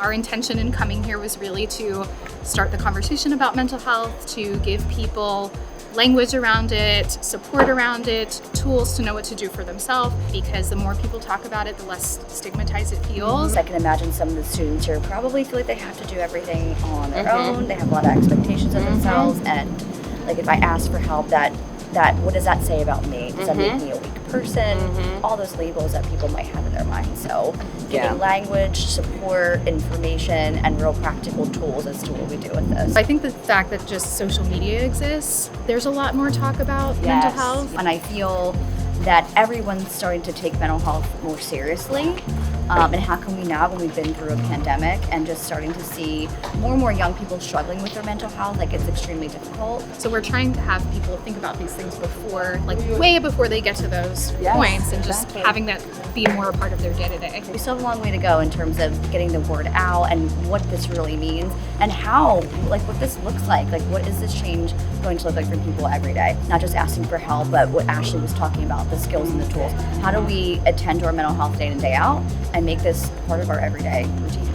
Our intention in coming here was really to start the conversation about mental health, to give people language around it, support around it, tools to know what to do for themselves, because the more people talk about it, the less stigmatized it feels. I can imagine some of the students here probably feel like they have to do everything on their own. They have a lot of expectations of themselves, and like if I ask for help, that what does that say about me? Does that make me a weak person? All those labels that people might have in their mind. So giving language, support, information, and real practical tools as to what we do with this. I think the fact that just social media exists, there's a lot more talk about mental health. And I feel that everyone's starting to take mental health more seriously. And how can we now, when we've been through a pandemic and just starting to see more and more young people struggling with their mental health, like it's extremely difficult. So we're trying to have people think about these things before, like way before they get to those points, and just having that be more a part of their day-to-day. We still have a long way to go in terms of getting the word out and what this really means and how, like what this looks like what is this change going to look like for people every day? Not just asking for help, but what Ashley was talking about, the skills and the tools. How do we attend to our mental health day in and day out and make this part of our everyday routine?